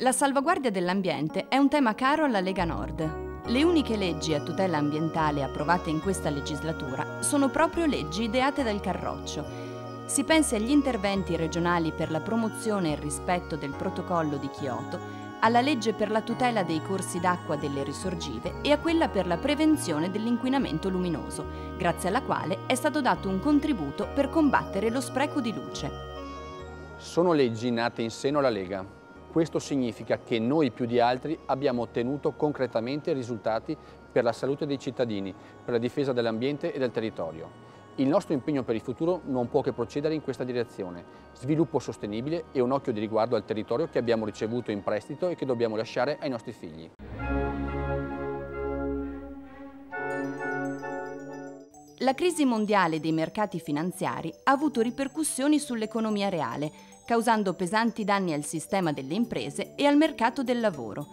La salvaguardia dell'ambiente è un tema caro alla Lega Nord. Le uniche leggi a tutela ambientale approvate in questa legislatura sono proprio leggi ideate dal Carroccio. Si pensi agli interventi regionali per la promozione e il rispetto del protocollo di Kyoto, alla legge per la tutela dei corsi d'acqua delle risorgive e a quella per la prevenzione dell'inquinamento luminoso, grazie alla quale è stato dato un contributo per combattere lo spreco di luce. Sono leggi nate in seno alla Lega. Questo significa che noi più di altri abbiamo ottenuto concretamente risultati per la salute dei cittadini, per la difesa dell'ambiente e del territorio. Il nostro impegno per il futuro non può che procedere in questa direzione: sviluppo sostenibile e un occhio di riguardo al territorio che abbiamo ricevuto in prestito e che dobbiamo lasciare ai nostri figli. La crisi mondiale dei mercati finanziari ha avuto ripercussioni sull'economia reale, causando pesanti danni al sistema delle imprese e al mercato del lavoro.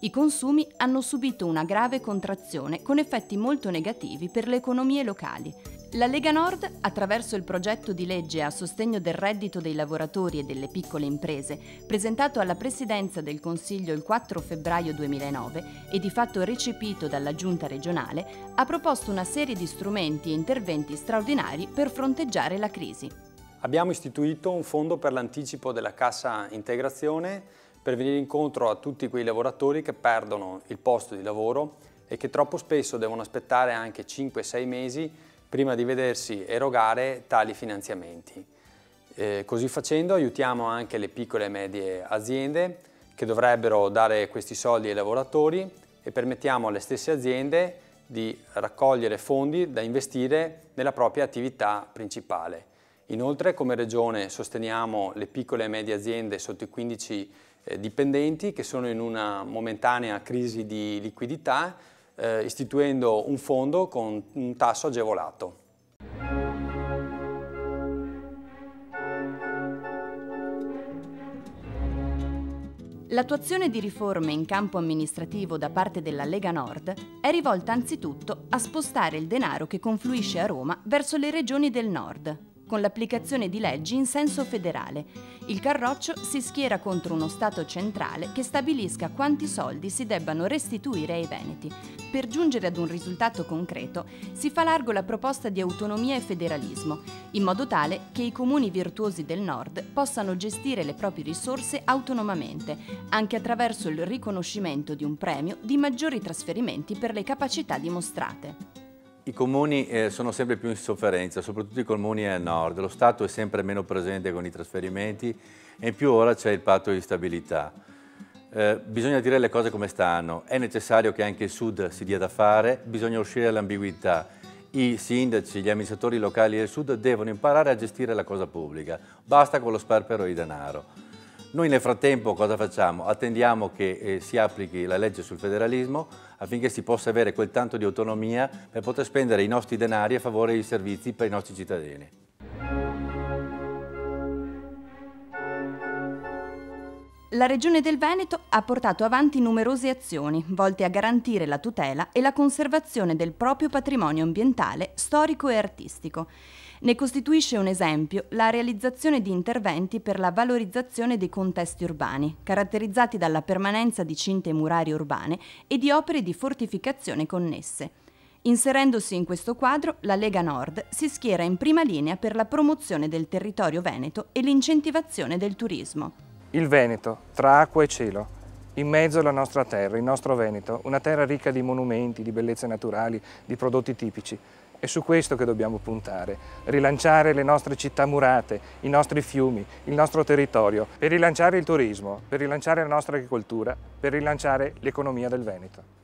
I consumi hanno subito una grave contrazione con effetti molto negativi per le economie locali. La Lega Nord, attraverso il progetto di legge a sostegno del reddito dei lavoratori e delle piccole imprese, presentato alla Presidenza del Consiglio il 4 febbraio 2009 e di fatto recepito dalla Giunta regionale, ha proposto una serie di strumenti e interventi straordinari per fronteggiare la crisi. Abbiamo istituito un fondo per l'anticipo della cassa integrazione per venire incontro a tutti quei lavoratori che perdono il posto di lavoro e che troppo spesso devono aspettare anche 5-6 mesi prima di vedersi erogare tali finanziamenti. Così facendo aiutiamo anche le piccole e medie aziende che dovrebbero dare questi soldi ai lavoratori e permettiamo alle stesse aziende di raccogliere fondi da investire nella propria attività principale. Inoltre, come Regione sosteniamo le piccole e medie aziende sotto i 15 dipendenti che sono in una momentanea crisi di liquidità, istituendo un fondo con un tasso agevolato. L'attuazione di riforme in campo amministrativo da parte della Lega Nord è rivolta anzitutto a spostare il denaro che confluisce a Roma verso le regioni del Nord, con l'applicazione di leggi in senso federale. Il Carroccio si schiera contro uno Stato centrale che stabilisca quanti soldi si debbano restituire ai veneti. Per giungere ad un risultato concreto si fa largo la proposta di autonomia e federalismo, in modo tale che i comuni virtuosi del Nord possano gestire le proprie risorse autonomamente, anche attraverso il riconoscimento di un premio di maggiori trasferimenti per le capacità dimostrate. I comuni sono sempre più in sofferenza, soprattutto i comuni al nord. Lo Stato è sempre meno presente con i trasferimenti e in più ora c'è il patto di stabilità. Bisogna dire le cose come stanno. È necessario che anche il sud si dia da fare, bisogna uscire dall'ambiguità. I sindaci, gli amministratori locali del sud devono imparare a gestire la cosa pubblica. Basta con lo sperpero di denaro. Noi nel frattempo cosa facciamo? Attendiamo che si applichi la legge sul federalismo affinché si possa avere quel tanto di autonomia per poter spendere i nostri denari a favore dei servizi per i nostri cittadini. La Regione del Veneto ha portato avanti numerose azioni volte a garantire la tutela e la conservazione del proprio patrimonio ambientale, storico e artistico. Ne costituisce un esempio la realizzazione di interventi per la valorizzazione dei contesti urbani, caratterizzati dalla permanenza di cinte murarie urbane e di opere di fortificazione connesse. Inserendosi in questo quadro, la Lega Nord si schiera in prima linea per la promozione del territorio veneto e l'incentivazione del turismo. Il Veneto, tra acqua e cielo, in mezzo alla nostra terra, il nostro Veneto, una terra ricca di monumenti, di bellezze naturali, di prodotti tipici. È su questo che dobbiamo puntare, rilanciare le nostre città murate, i nostri fiumi, il nostro territorio, per rilanciare il turismo, per rilanciare la nostra agricoltura, per rilanciare l'economia del Veneto.